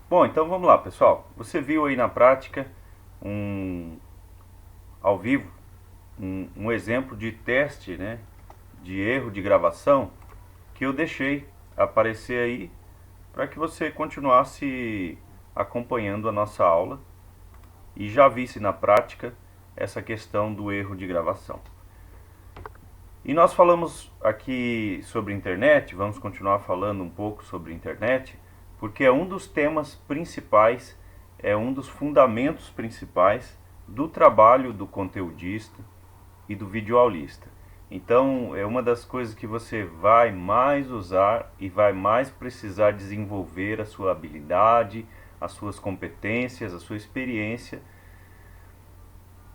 Bom, então vamos lá, pessoal. Você viu aí na prática, um, ao vivo, um exemplo de teste, né, de erro de gravação que eu deixei aparecer aí para que você continuasse acompanhando a nossa aula e já visse na prática essa questão do erro de gravação. E nós falamos aqui sobre internet, vamos continuar falando um pouco sobre internet, porque é um dos temas principais, é um dos fundamentos principais do trabalho do conteudista e do videoaulista. Então, é uma das coisas que você vai mais usar e vai mais precisar desenvolver a sua habilidade, as suas competências, a sua experiência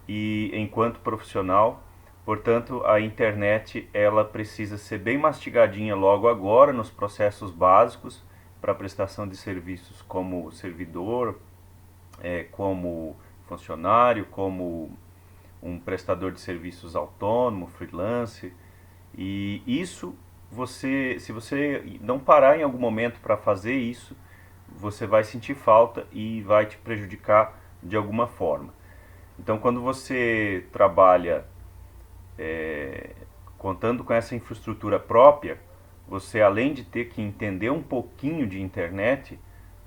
e enquanto profissional. Portanto, a internet ela precisa ser bem mastigadinha logo agora nos processos básicos para prestação de serviços como servidor, como funcionário, como um prestador de serviços autônomo, freelance. E isso se você não parar em algum momento para fazer isso, você vai sentir falta e vai te prejudicar de alguma forma. Então, quando você trabalha contando com essa infraestrutura própria, você além de ter que entender um pouquinho de internet,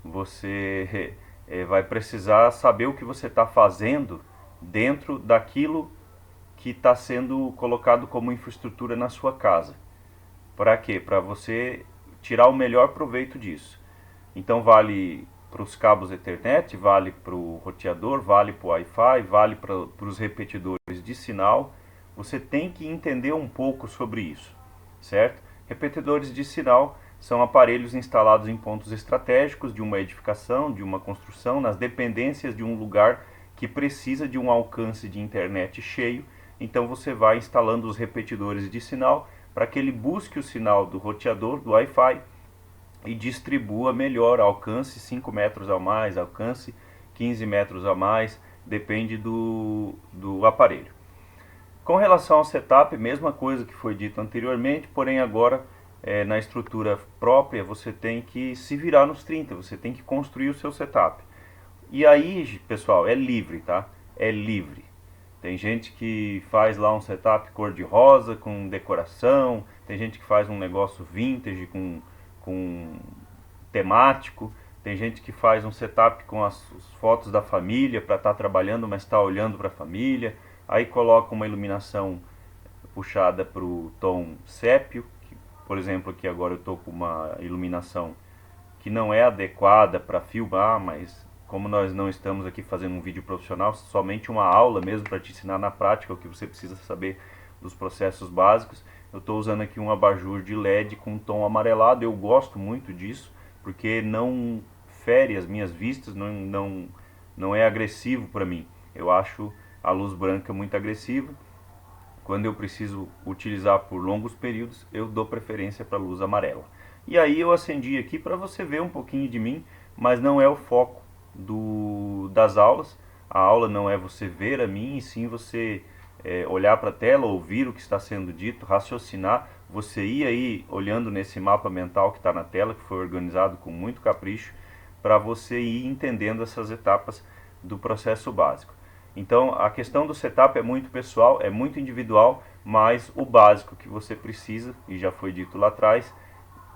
você vai precisar saber o que você está fazendo dentro daquilo que está sendo colocado como infraestrutura na sua casa. Para quê? Para você tirar o melhor proveito disso. Então vale para os cabos Ethernet, vale para o roteador, vale para o Wi-Fi, vale para os repetidores de sinal. Você tem que entender um pouco sobre isso, certo? Repetidores de sinal são aparelhos instalados em pontos estratégicos de uma edificação, de uma construção, nas dependências de um lugar que precisa de um alcance de internet cheio. Então você vai instalando os repetidores de sinal para que ele busque o sinal do roteador, do Wi-Fi, e distribua melhor, alcance 5 metros a mais, alcance 15 metros a mais, depende do aparelho. Com relação ao setup, mesma coisa que foi dito anteriormente, porém agora na estrutura própria você tem que se virar nos 30, você tem que construir o seu setup. E aí, pessoal, é livre, tá? É livre. Tem gente que faz lá um setup cor-de-rosa com decoração, tem gente que faz um negócio vintage com temático, tem gente que faz um setup com as fotos da família para estar trabalhando, mas está olhando para a família, aí coloca uma iluminação puxada para o tom sépio, que, por exemplo, aqui agora eu estou com uma iluminação que não é adequada para filmar, mas como nós não estamos aqui fazendo um vídeo profissional, somente uma aula mesmo para te ensinar na prática o que você precisa saber dos processos básicos, eu estou usando aqui um abajur de LED com um tom amarelado. Eu gosto muito disso, porque não fere as minhas vistas, não é agressivo para mim. Eu acho a luz branca muito agressiva. Quando eu preciso utilizar por longos períodos, eu dou preferência para a luz amarela. E aí eu acendi aqui para você ver um pouquinho de mim, mas não é o foco das aulas. A aula não é você ver a mim, e sim você olhar para a tela, ouvir o que está sendo dito, raciocinar. Você ir aí olhando nesse mapa mental que está na tela, que foi organizado com muito capricho, para você ir entendendo essas etapas do processo básico. Então a questão do setup é muito pessoal, é muito individual, mas o básico que você precisa, e já foi dito lá atrás,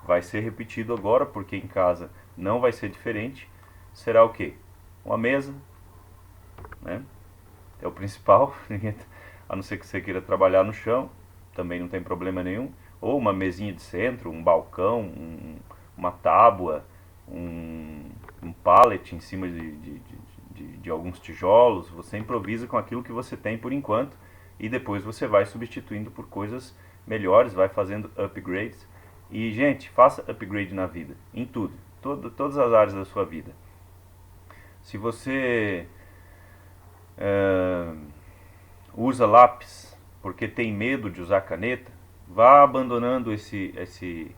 vai ser repetido agora, porque em casa não vai ser diferente. Será o quê? Uma mesa, né? É o principal, a não ser que você queira trabalhar no chão, também não tem problema nenhum. Ou uma mesinha de centro, um balcão, uma tábua, um pallet em cima de alguns tijolos. Você improvisa com aquilo que você tem por enquanto e depois você vai substituindo por coisas melhores, vai fazendo upgrades. E, gente, faça upgrade na vida, em tudo, todas as áreas da sua vida. Se você usa lápis porque tem medo de usar caneta, vá abandonando esse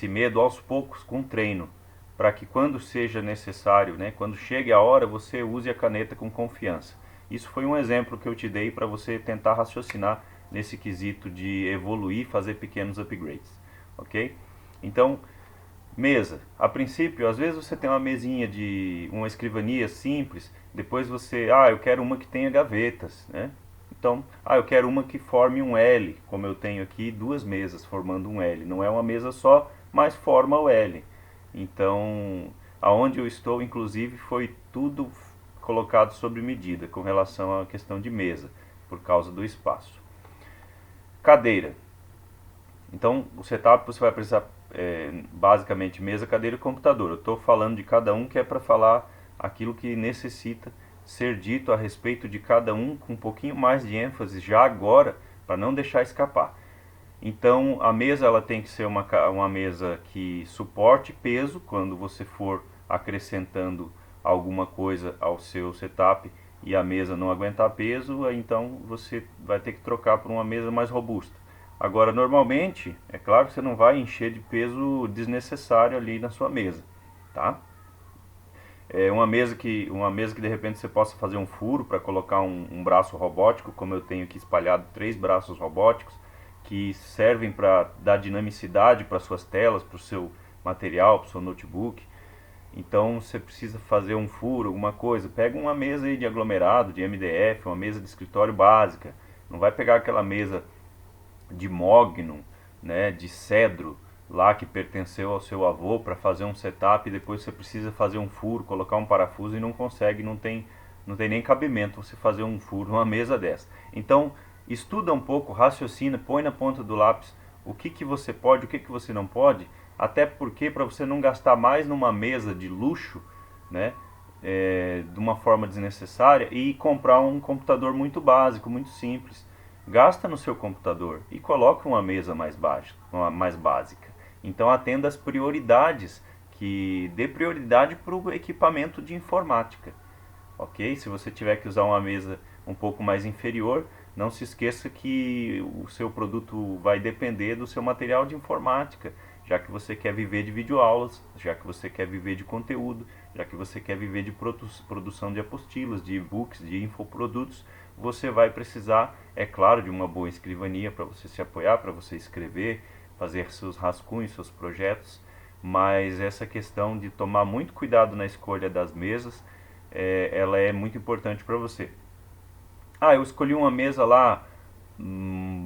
medo aos poucos com treino, para que quando seja necessário, né, quando chegue a hora, você use a caneta com confiança. Isso foi um exemplo que eu te dei para você tentar raciocinar nesse quesito de evoluir, fazer pequenos upgrades, ok? Então, Mesa. A princípio, às vezes você tem uma mesinha de uma escrivania simples, depois você, eu quero uma que tenha gavetas, né? Então, eu quero uma que forme um L, como eu tenho aqui duas mesas formando um L. Não é uma mesa só, mas forma o L. Então, aonde eu estou, inclusive, foi tudo colocado sob medida com relação à questão de mesa, por causa do espaço. Cadeira. Então, o setup você vai precisar basicamente mesa, cadeira e computador. Eu estou falando de cada um que é para falar aquilo que necessita ser dito a respeito de cada um com um pouquinho mais de ênfase já agora, para não deixar escapar. Então, a mesa ela tem que ser uma mesa que suporte peso quando você for acrescentando alguma coisa ao seu setup e a mesa não aguentar peso, então você vai ter que trocar por uma mesa mais robusta. Agora, normalmente, é claro que você não vai encher de peso desnecessário ali na sua mesa, tá? Uma mesa que de repente você possa fazer um furo para colocar um braço robótico, como eu tenho aqui espalhado 3 braços robóticos, que servem para dar dinamicidade para suas telas, para o seu material, para o seu notebook. Então você precisa fazer um furo, alguma coisa, pega uma mesa aí de aglomerado, de MDF, uma mesa de escritório básica. Não vai pegar aquela mesa de mogno, né, de cedro, lá que pertenceu ao seu avô para fazer um setup e depois você precisa fazer um furo, colocar um parafuso e não consegue, não tem nem cabimento você fazer um furo numa mesa dessa. Então, estuda um pouco, raciocina, põe na ponta do lápis o que você pode, o que você não pode, até porque para você não gastar mais numa mesa de luxo, né, de uma forma desnecessária e comprar um computador muito básico, muito simples. Gasta no seu computador e coloque uma mesa mais básica. Então atenda às prioridades, que dê prioridade para o equipamento de informática. Ok? Se você tiver que usar uma mesa um pouco mais inferior, não se esqueça que o seu produto vai depender do seu material de informática, já que você quer viver de videoaulas, já que você quer viver de conteúdo, já que você quer viver de produção de apostilas, de e-books, de infoprodutos, você vai precisar, é claro, de uma boa escrivania para você se apoiar, para você escrever, fazer seus rascunhos, seus projetos, mas essa questão de tomar muito cuidado na escolha das mesas, ela é muito importante para você. Eu escolhi uma mesa lá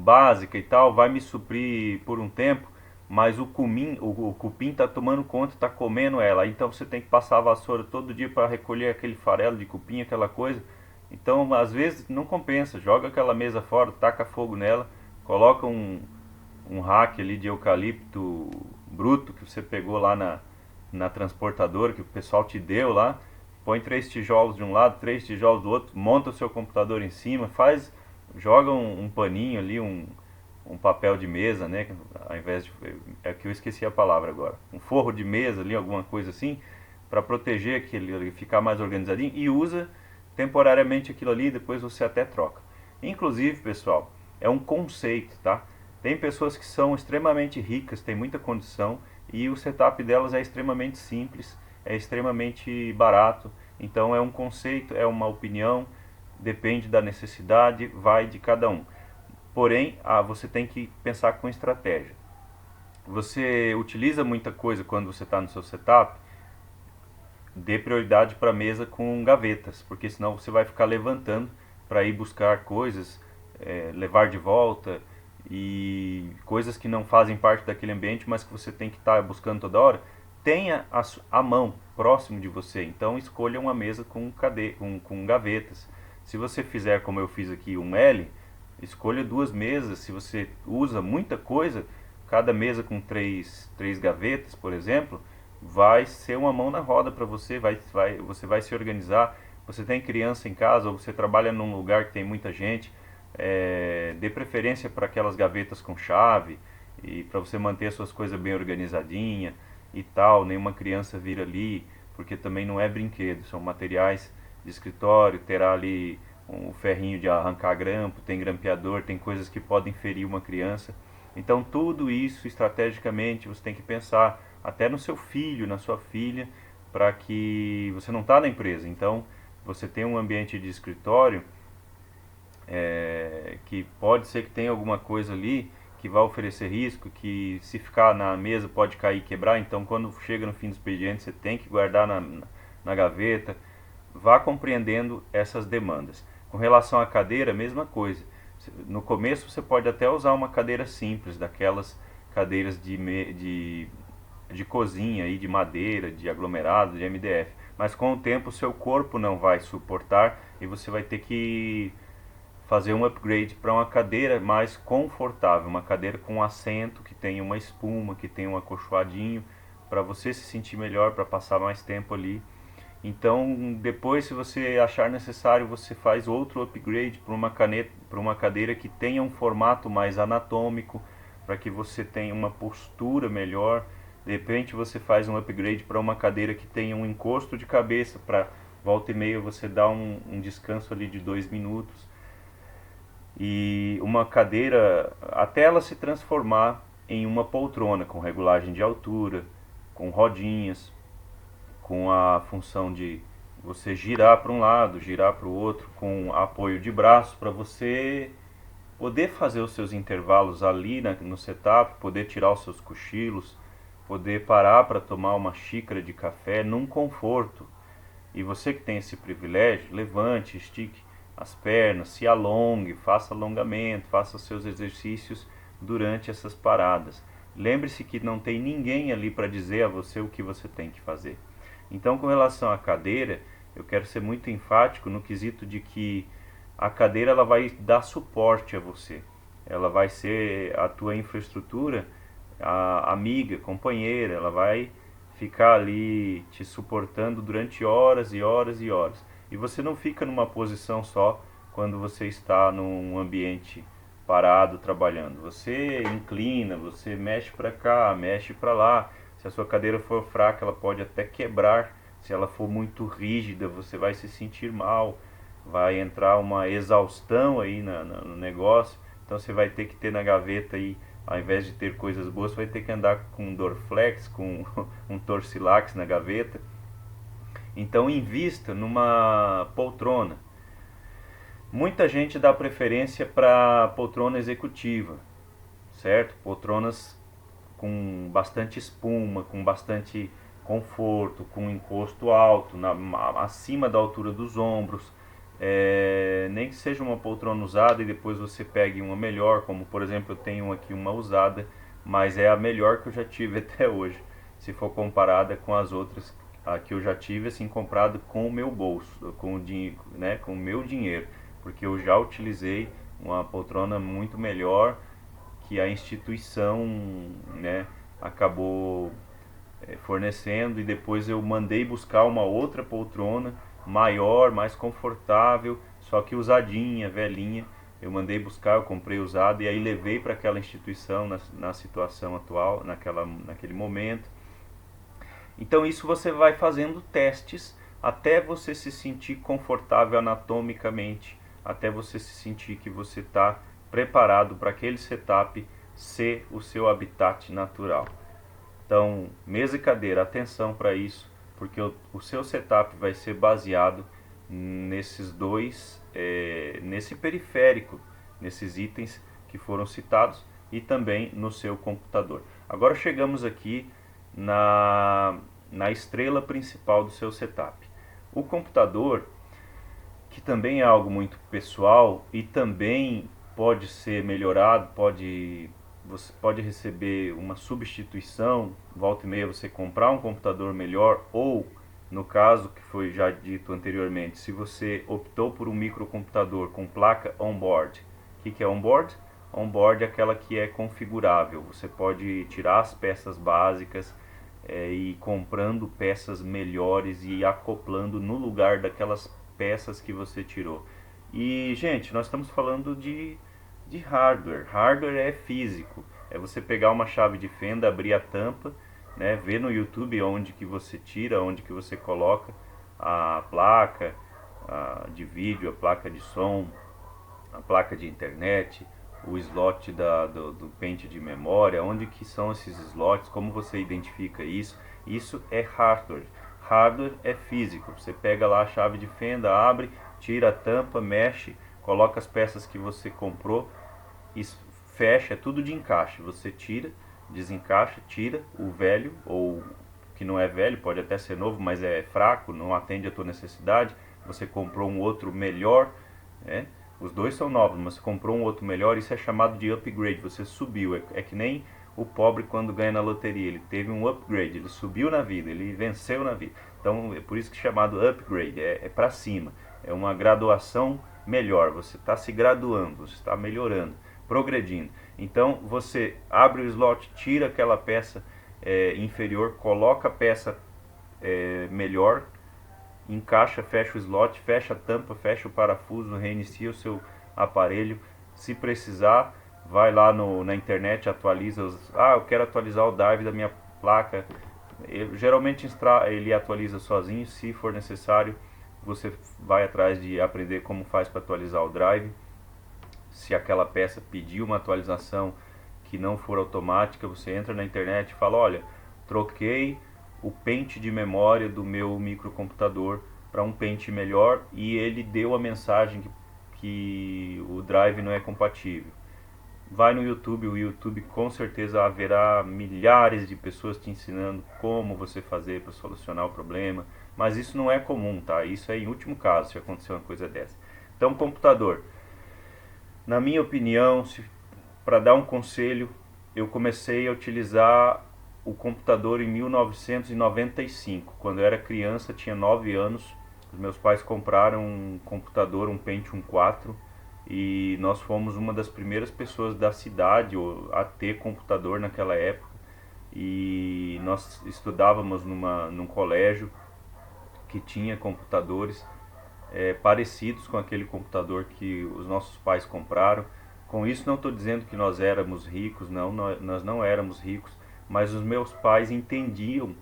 básica e tal, vai me suprir por um tempo, mas o cupim está tomando conta, está comendo ela. Então você tem que passar a vassoura todo dia para recolher aquele farelo de cupim, aquela coisa. Então às vezes não compensa, joga aquela mesa fora, taca fogo nela, coloca um rack ali de eucalipto bruto que você pegou lá na transportadora que o pessoal te deu lá, põe 3 tijolos de um lado, 3 tijolos do outro, monta o seu computador em cima, joga um paninho ali, um papel de mesa, né? Ao invés de, é que eu esqueci a palavra agora, um forro de mesa ali, alguma coisa assim, para proteger aquele ali, ficar mais organizadinho, e usa temporariamente aquilo ali, depois você até troca. Inclusive, pessoal, é um conceito, tá? Tem pessoas que são extremamente ricas, têm muita condição e o setup delas é extremamente simples, é extremamente barato. Então é um conceito, é uma opinião, depende da necessidade, vai de cada um. Porém, você tem que pensar com estratégia. Você utiliza muita coisa quando você está no seu setup, dê prioridade para a mesa com gavetas, porque senão você vai ficar levantando para ir buscar coisas, levar de volta e coisas que não fazem parte daquele ambiente, mas que você tem que estar buscando toda hora. Tenha a mão próximo de você, então escolha uma mesa com gavetas. Se você fizer como eu fiz aqui um L, escolha 2 mesas. Se você usa muita coisa, cada mesa com três gavetas, por exemplo, vai ser uma mão na roda para você, você vai se organizar. Você tem criança em casa ou você trabalha num lugar que tem muita gente, dê preferência para aquelas gavetas com chave e para você manter as suas coisas bem organizadinha e tal, nenhuma criança vir ali, porque também não é brinquedo, são materiais de escritório, terá ali um ferrinho de arrancar grampo, tem grampeador, tem coisas que podem ferir uma criança. Então tudo isso estrategicamente você tem que pensar, até no seu filho, na sua filha, para que você não está na empresa. Então você tem um ambiente de escritório que pode ser que tenha alguma coisa ali que vai oferecer risco, que se ficar na mesa pode cair e quebrar, então quando chega no fim do expediente você tem que guardar na gaveta. Vá compreendendo essas demandas. Com relação à cadeira, mesma coisa. No começo você pode até usar uma cadeira simples, daquelas cadeiras de cozinha, aí, de madeira, de aglomerado, de MDF. Mas com o tempo o seu corpo não vai suportar e você vai ter que fazer um upgrade para uma cadeira mais confortável, uma cadeira com assento, que tenha uma espuma, que tenha um acolchoadinho, para você se sentir melhor, para passar mais tempo ali. Então, depois, se você achar necessário, você faz outro upgrade para uma cadeira que tenha um formato mais anatômico, para que você tenha uma postura melhor. De repente, você faz um upgrade para uma cadeira que tenha um encosto de cabeça, para volta e meia você dar um descanso ali de 2 minutos. E uma cadeira, até ela se transformar em uma poltrona com regulagem de altura, com rodinhas, com a função de você girar para um lado, girar para o outro, com apoio de braço, para você poder fazer os seus intervalos ali no setup, poder tirar os seus cochilos, poder parar para tomar uma xícara de café num conforto. E você que tem esse privilégio, levante, estique as pernas, se alongue, faça alongamento, faça os seus exercícios durante essas paradas. Lembre-se que não tem ninguém ali para dizer a você o que você tem que fazer. Então, com relação à cadeira, eu quero ser muito enfático no quesito de que a cadeira ela vai dar suporte a você. Ela vai ser a tua infraestrutura, a amiga, companheira, ela vai ficar ali te suportando durante horas e horas e horas. E você não fica numa posição só quando você está num ambiente parado trabalhando. Você inclina, você mexe para cá, mexe para lá. Se a sua cadeira for fraca, ela pode até quebrar. Se ela for muito rígida, você vai se sentir mal. Vai entrar uma exaustão aí no negócio. Então você vai ter que ter na gaveta aí, ao invés de ter coisas boas, você vai ter que andar com um Dorflex, com um Torcilax na gaveta. Então invista numa poltrona. Muita gente dá preferência para poltrona executiva, certo? Poltronas com bastante espuma, com bastante conforto, com encosto alto, acima da altura dos ombros. Nem que seja uma poltrona usada e depois você pegue uma melhor, como por exemplo eu tenho aqui uma usada, mas é a melhor que eu já tive até hoje, se for comparada com as outras que eu já tive, assim, comprado com o meu bolso, com o meu dinheiro, porque eu já utilizei uma poltrona muito melhor que a instituição, né, acabou fornecendo, e depois eu mandei buscar uma outra poltrona maior, mais confortável, só que usadinha, velhinha. Eu mandei buscar, eu comprei usado e aí levei para aquela instituição na situação atual, naquele momento. Então isso você vai fazendo testes até você se sentir confortável anatomicamente, até você se sentir que você está preparado para aquele setup ser o seu habitat natural. Então, mesa e cadeira, atenção para isso, porque o seu setup vai ser baseado nesses dois, nesse periférico, nesses itens que foram citados e também no seu computador. Agora chegamos aqui na estrela principal do seu setup. O computador, que também é algo muito pessoal e também pode ser melhorado, você pode receber uma substituição, volta e meia você comprar um computador melhor, ou no caso que foi já dito anteriormente, se você optou por um microcomputador com placa on-board. O que é on-board? On-board é aquela que é configurável, você pode tirar as peças básicas e ir comprando peças melhores e acoplando no lugar daquelas peças que você tirou. E gente, nós estamos falando de hardware. Hardware é físico, é você pegar uma chave de fenda, abrir a tampa, né, ver no YouTube onde que você tira, onde que você coloca a placa de vídeo, a placa de som, a placa de internet, o slot do pente de memória, onde que são esses slots, como você identifica isso. Isso é hardware. Hardware é físico, você pega lá a chave de fenda, abre, tira a tampa, mexe, coloca as peças que você comprou, fecha, é tudo de encaixe. Você tira, desencaixa, tira o velho, ou que não é velho, pode até ser novo, mas é fraco, não atende a tua necessidade. Você comprou um outro melhor, né? Os dois são novos, mas você comprou um outro melhor, isso é chamado de upgrade. Você subiu, é que nem o pobre quando ganha na loteria, ele teve um upgrade, ele subiu na vida, ele venceu na vida. Então é por isso que é chamado upgrade, é para cima, é uma graduação melhor, você está se graduando, você está melhorando, progredindo. Então você abre o slot, tira aquela peça inferior, coloca a peça melhor, encaixa, fecha o slot, fecha a tampa, fecha o parafuso, reinicia o seu aparelho. Se precisar, vai lá na internet, atualiza eu quero atualizar o drive da minha placa. Geralmente ele atualiza sozinho. Se for necessário, você vai atrás de aprender como faz para atualizar o drive. Se aquela peça pedir uma atualização que não for automática, você entra na internet e fala: olha, troquei o pente de memória do meu microcomputador para um pente melhor, e ele deu a mensagem que o drive não é compatível. Vai no YouTube, o YouTube com certeza haverá milhares de pessoas te ensinando como você fazer para solucionar o problema, mas isso não é comum, tá? Isso é em último caso, se acontecer uma coisa dessa. Então, computador, na minha opinião, para dar um conselho, eu comecei a utilizar o computador em 1995. Quando eu era criança, tinha 9 anos, os meus pais compraram um computador, um Pentium 4, e nós fomos uma das primeiras pessoas da cidade a ter computador naquela época. E nós estudávamos num colégio que tinha computadores parecidos com aquele computador que os nossos pais compraram. Com isso não estou dizendo que nós éramos ricos, não, nós não éramos ricos, mas os meus pais entendiam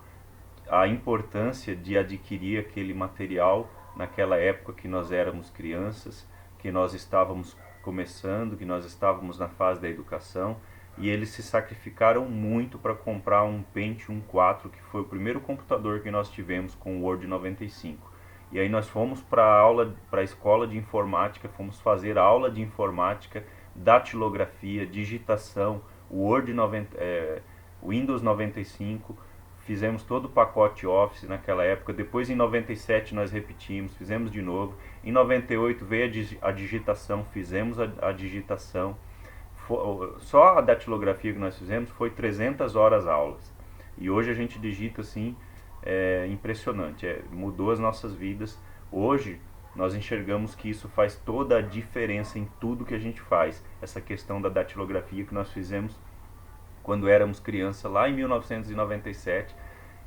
a importância de adquirir aquele material naquela época que nós éramos crianças, que nós estávamos começando, que nós estávamos na fase da educação, e eles se sacrificaram muito para comprar um Pentium 4, que foi o primeiro computador que nós tivemos com o Word 95. E aí nós fomos para a escola de informática, fomos fazer aula de informática, datilografia, digitação, Word 90, Windows 95, fizemos todo o pacote Office naquela época. Depois em 97 nós repetimos, fizemos de novo. Em 98 veio a digitação, fizemos a digitação. Só a datilografia que nós fizemos foi 300 horas aulas. E hoje a gente digita assim, impressionante, mudou as nossas vidas. Hoje nós enxergamos que isso faz toda a diferença em tudo que a gente faz. Essa questão da datilografia que nós fizemos quando éramos criança lá em 1997,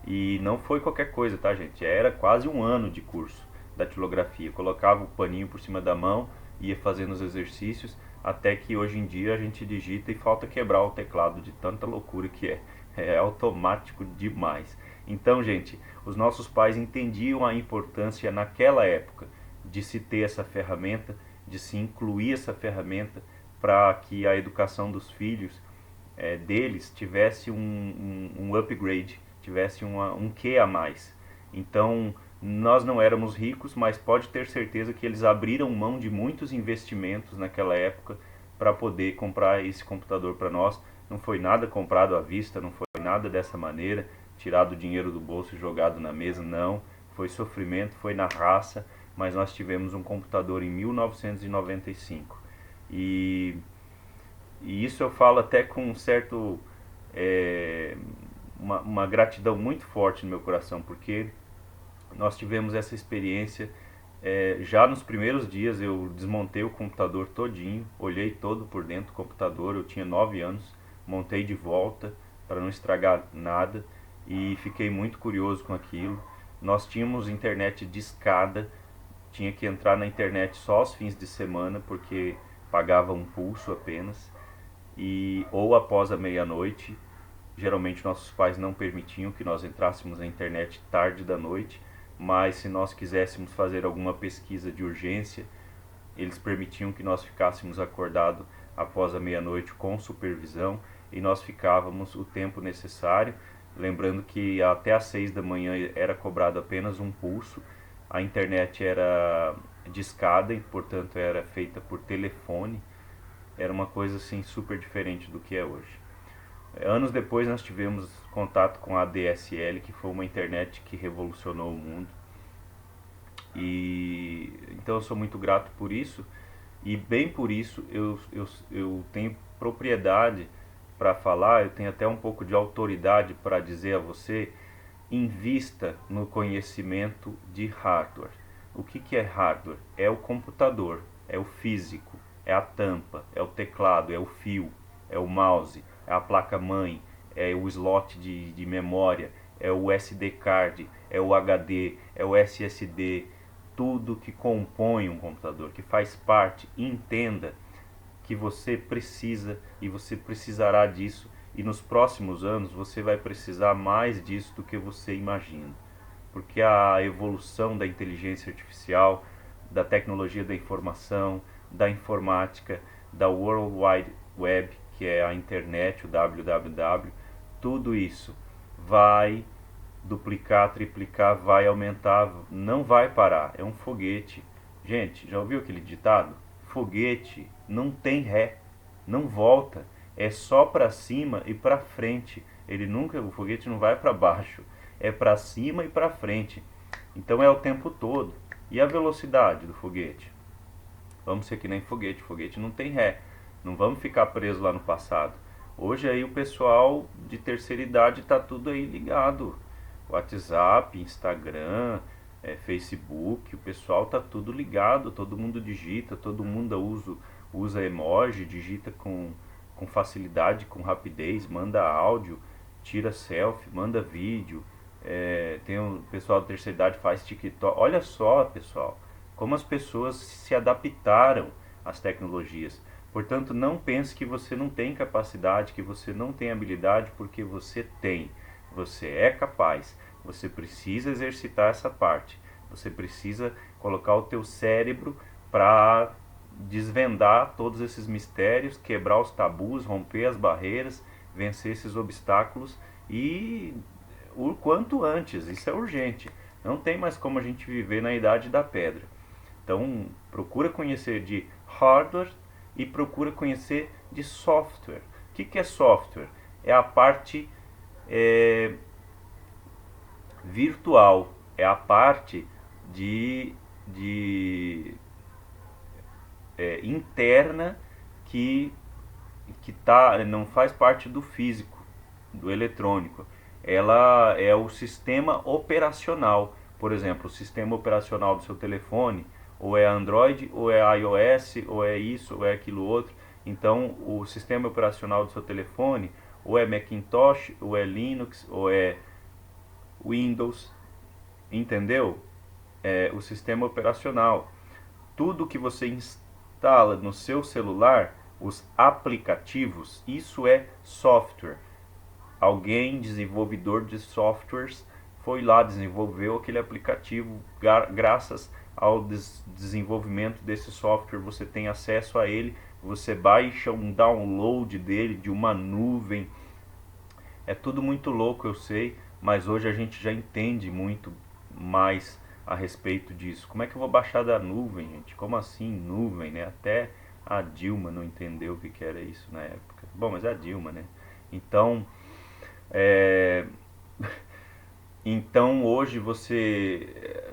e não foi qualquer coisa, tá, gente? Era quase um ano de curso da datilografia. Colocava o paninho por cima da mão, ia fazendo os exercícios, até que hoje em dia a gente digita e falta quebrar o teclado de tanta loucura que é automático demais. Então, gente, os nossos pais entendiam a importância naquela época de se ter essa ferramenta, de se incluir essa ferramenta para que a educação dos filhos deles tivesse um upgrade, tivesse um quê a mais. Então, nós não éramos ricos, mas pode ter certeza que eles abriram mão de muitos investimentos naquela época para poder comprar esse computador para nós. Não foi nada comprado à vista, não foi nada dessa maneira, tirado o dinheiro do bolso e jogado na mesa, não. Foi sofrimento, foi na raça, mas nós tivemos um computador em 1995. E isso eu falo até com um certo uma gratidão muito forte no meu coração, porque nós tivemos essa experiência. Já nos primeiros dias eu desmontei o computador todinho, olhei todo por dentro do computador. Eu tinha 9 anos, montei de volta para não estragar nada, e fiquei muito curioso com aquilo. Nós tínhamos internet discada, tinha que entrar na internet só aos fins de semana, porque pagava um pulso apenas, ou após a meia-noite. Geralmente nossos pais não permitiam que nós entrássemos na internet tarde da noite, mas se nós quiséssemos fazer alguma pesquisa de urgência, eles permitiam que nós ficássemos acordados após a meia-noite com supervisão, e nós ficávamos o tempo necessário. Lembrando que até às 6 da manhã era cobrado apenas um pulso. A internet era discada e, portanto, era feita por telefone. era uma coisa assim super diferente do que é hoje. Anos depois nós tivemos contato com a ADSL, que foi uma internet que revolucionou o mundo. E então eu sou muito grato por isso, e bem por isso eu tenho propriedade para falar, eu tenho até um pouco de autoridade para dizer a você: invista no conhecimento de hardware. O que é hardware? É o computador, é o físico, é a tampa, é o teclado, é o fio, é o mouse, é a placa-mãe, é o slot de memória, é o SD card, é o HD, é o SSD, tudo que compõe um computador, que faz parte. Entenda que você precisa e você precisará disso, e nos próximos anos você vai precisar mais disso do que você imagina, porque a evolução da inteligência artificial, da tecnologia da informação, da informática, da World Wide Web, que é a internet, o www, tudo isso vai duplicar, triplicar, vai aumentar, não vai parar. É um foguete. Gente, já ouviu aquele ditado? Foguete não tem ré, não volta, é só para cima e para frente. Ele nunca, o foguete não vai para baixo, é para cima e para frente. Então é o tempo todo. E a velocidade do foguete? Vamos ser que nem foguete, foguete não tem ré. Não vamos ficar preso lá no passado. Hoje aí o pessoal de terceira idade está tudo aí ligado. WhatsApp, Instagram, Facebook, o pessoal tá tudo ligado, todo mundo digita, todo mundo usa emoji, digita com facilidade, com rapidez, manda áudio, tira selfie, manda vídeo. Tem o pessoal da terceira idade faz TikTok. Olha só, pessoal, como as pessoas se adaptaram às tecnologias. Portanto, não pense que você não tem capacidade, que você não tem habilidade, porque você tem. Você é capaz. Você precisa exercitar essa parte. Você precisa colocar o teu cérebro para desvendar todos esses mistérios, quebrar os tabus, romper as barreiras, vencer esses obstáculos, e o quanto antes. Isso é urgente. Não tem mais como a gente viver na idade da pedra. Então, procura conhecer de hardware e procura conhecer de software. O que é software? É a parte virtual, é a parte de interna que não faz parte do físico, do eletrônico. Ela é o sistema operacional. Por exemplo, o sistema operacional do seu telefone ou é Android, ou é iOS, ou é isso, ou é aquilo outro. Então, o sistema operacional do seu telefone ou é Macintosh, ou é Linux, ou é Windows, entendeu? O sistema operacional. Tudo que você instala no seu celular, os aplicativos, isso é software. Alguém, desenvolvedor de softwares, foi lá, desenvolveu aquele aplicativo. Graças ao desenvolvimento desse software, você tem acesso a ele, você baixa um download dele de uma nuvem. É tudo muito louco, eu sei, mas hoje a gente já entende muito mais a respeito disso. Como é que eu vou baixar da nuvem, gente? Como assim nuvem, né? Até a Dilma não entendeu o que era isso na época. Bom, mas é a Dilma, né? Então, é... então hoje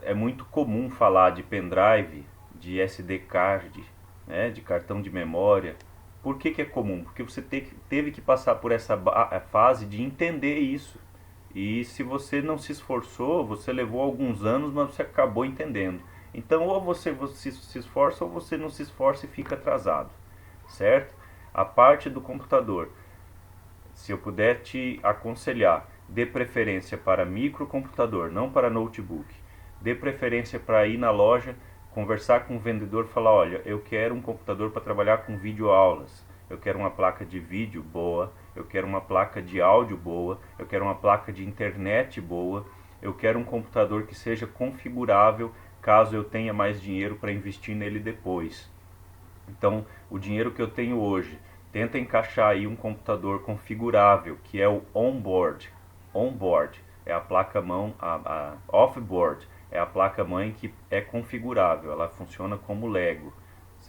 é muito comum falar de pendrive, de SD card, né? De cartão de memória. Por que é comum? Porque você teve que passar por essa fase de entender isso. E se você não se esforçou, você levou alguns anos, mas você acabou entendendo. Então, ou você se esforça, ou você não se esforça e fica atrasado, certo? A parte do computador, se eu puder te aconselhar, dê preferência para microcomputador, não para notebook. Dê preferência para ir na loja, conversar com o vendedor, falar: olha, eu quero um computador para trabalhar com videoaulas, eu quero uma placa de vídeo boa, eu quero uma placa de áudio boa, eu quero uma placa de internet boa, eu quero um computador que seja configurável caso eu tenha mais dinheiro para investir nele depois. Então, o dinheiro que eu tenho hoje, tenta encaixar aí um computador configurável, que é o onboard. Onboard é a placa-mão, a offboard é a placa-mãe que é configurável, ela funciona como Lego,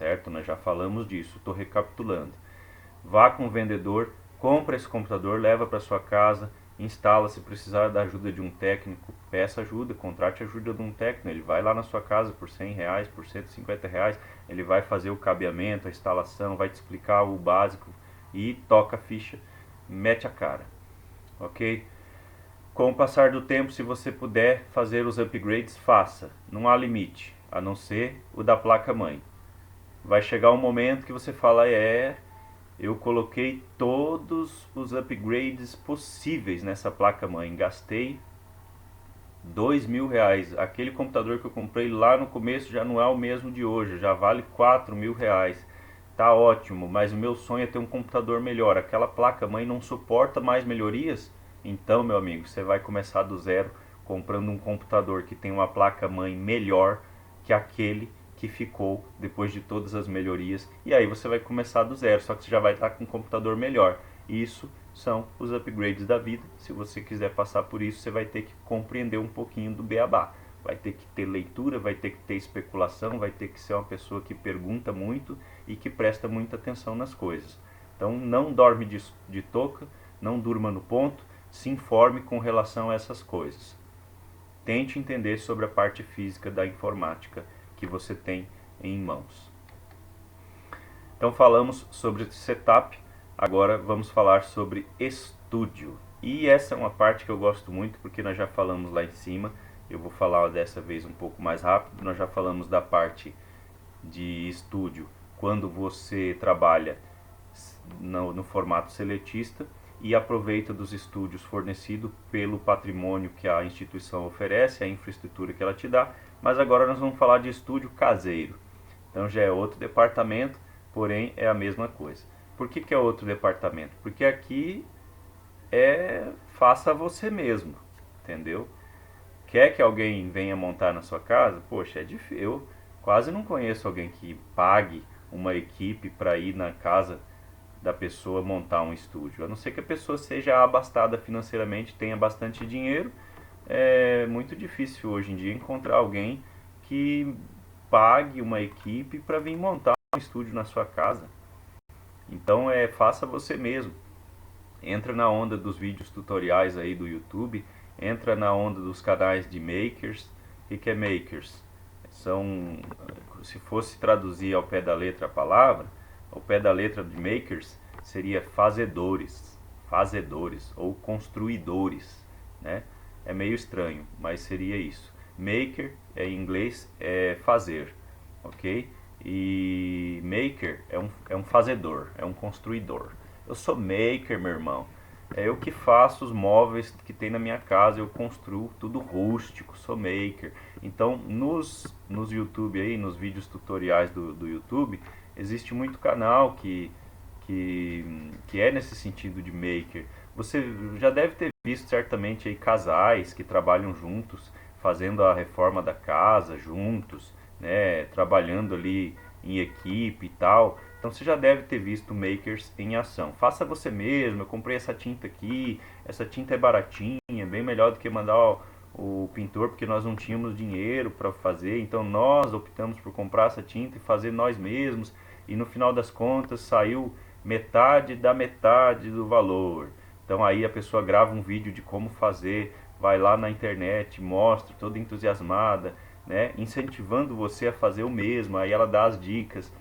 certo? Nós já falamos disso, estou recapitulando. Vá com o vendedor, compra esse computador, leva para sua casa, instala. Se precisar da ajuda de um técnico, peça ajuda, contrate a ajuda de um técnico. Ele vai lá na sua casa por R$ 100, por R$ 150, ele vai fazer o cabeamento, a instalação, vai te explicar o básico e toca a ficha, mete a cara, ok? Com o passar do tempo, se você puder fazer os upgrades, faça. Não há limite, a não ser o da placa-mãe. Vai chegar um momento que você fala, eu coloquei todos os upgrades possíveis nessa placa-mãe. Gastei R$ 2.000. Aquele computador que eu comprei lá no começo já não é o mesmo de hoje, já vale R$ 4.000. Tá ótimo, mas o meu sonho é ter um computador melhor. Aquela placa-mãe não suporta mais melhorias? Então, meu amigo, você vai começar do zero comprando um computador que tem uma placa-mãe melhor que aquele que ficou depois de todas as melhorias. E aí você vai começar do zero, só que você já vai estar com um computador melhor. Isso são os upgrades da vida. Se você quiser passar por isso, você vai ter que compreender um pouquinho do beabá. Vai ter que ter leitura, vai ter que ter especulação, vai ter que ser uma pessoa que pergunta muito e que presta muita atenção nas coisas. Então não dorme de touca, não durma no ponto, se informe com relação a essas coisas. Tente entender sobre a parte física da informática que você tem em mãos. Então falamos sobre setup, agora vamos falar sobre estúdio. E essa é uma parte que eu gosto muito porque nós já falamos lá em cima. Eu vou falar dessa vez um pouco mais rápido. Nós já falamos da parte de estúdio quando você trabalha no formato seletista e aproveita dos estúdios fornecidos pelo patrimônio que a instituição oferece, a infraestrutura que ela te dá. Mas agora nós vamos falar de estúdio caseiro. Então já é outro departamento, porém é a mesma coisa. Por que é outro departamento? Porque aqui faça você mesmo, entendeu? Quer que alguém venha montar na sua casa? Poxa, é difícil. Eu quase não conheço alguém que pague uma equipe para ir na casa da pessoa montar um estúdio. A não ser que a pessoa seja abastada financeiramente, tenha bastante dinheiro. É muito difícil hoje em dia encontrar alguém que pague uma equipe para vir montar um estúdio na sua casa. Então faça você mesmo. Entra na onda dos vídeos tutoriais aí do YouTube, entra na onda dos canais de makers. O que é makers? Se fosse traduzir ao pé da letra a palavra, ao pé da letra de makers seria fazedores, ou construidores, né? É meio estranho, mas seria isso. Maker em inglês é fazer, ok? E maker é um fazedor, é um construidor. Eu sou maker, meu irmão. É eu que faço os móveis que tem na minha casa, eu construo tudo rústico, sou maker. Então, nos YouTube aí, nos vídeos tutoriais do YouTube, existe muito canal que é nesse sentido de maker. Você já deve ter visto certamente aí casais que trabalham juntos, fazendo a reforma da casa juntos, né, trabalhando ali em equipe e tal. Então você já deve ter visto makers em ação. Faça você mesmo. Eu comprei essa tinta aqui, essa tinta é baratinha, bem melhor do que mandar o pintor, porque nós não tínhamos dinheiro para fazer. Então nós optamos por comprar essa tinta e fazer nós mesmos. E no final das contas saiu metade da metade do valor. Então aí a pessoa grava um vídeo de como fazer, vai lá na internet, mostra, toda entusiasmada, né, incentivando você a fazer o mesmo. Aí ela dá as dicas,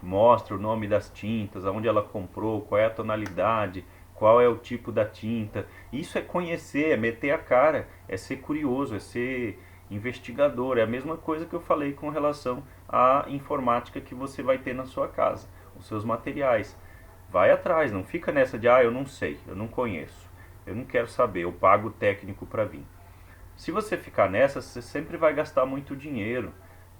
mostra o nome das tintas, aonde ela comprou, qual é a tonalidade, qual é o tipo da tinta. Isso é conhecer, é meter a cara, é ser curioso, é ser investigador. É a mesma coisa que eu falei com relação à informática que você vai ter na sua casa, os seus materiais. Vai atrás, não fica nessa de eu não sei, eu não conheço, eu não quero saber, eu pago o técnico para vir. Se você ficar nessa, você sempre vai gastar muito dinheiro.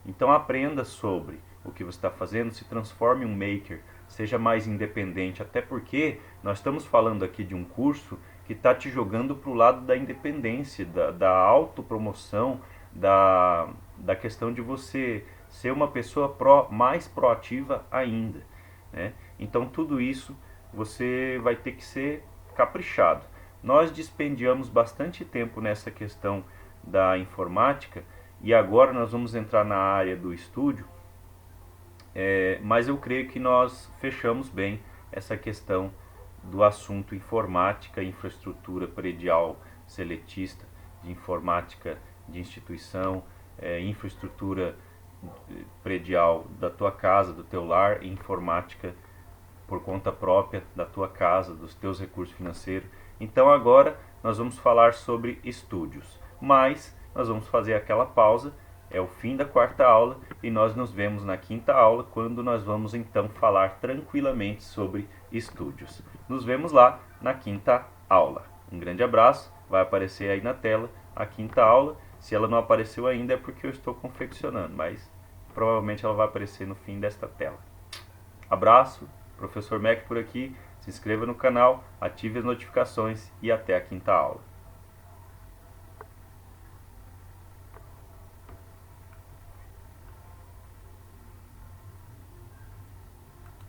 Então aprenda sobre o que você está fazendo, se transforme em um maker, seja mais independente, até porque nós estamos falando aqui de um curso que está te jogando para o lado da independência, da autopromoção, da questão de você ser uma pessoa mais proativa ainda, né? Então tudo isso você vai ter que ser caprichado. Nós dispendiamos bastante tempo nessa questão da informática e agora nós vamos entrar na área do estúdio. Mas eu creio que nós fechamos bem essa questão do assunto informática, infraestrutura predial seletista, de informática de instituição, infraestrutura predial da tua casa, do teu lar, e informática por conta própria da tua casa, dos teus recursos financeiros. Então agora nós vamos falar sobre estúdios, mas nós vamos fazer aquela pausa, é o fim da quarta aula e nós nos vemos na quinta aula, quando nós vamos então falar tranquilamente sobre estúdios. Nos vemos lá na quinta aula. Um grande abraço, vai aparecer aí na tela a quinta aula. Se ela não apareceu ainda é porque eu estou confeccionando, mas provavelmente ela vai aparecer no fim desta tela. Abraço, Professor Mac por aqui, se inscreva no canal, ative as notificações e até a quinta aula.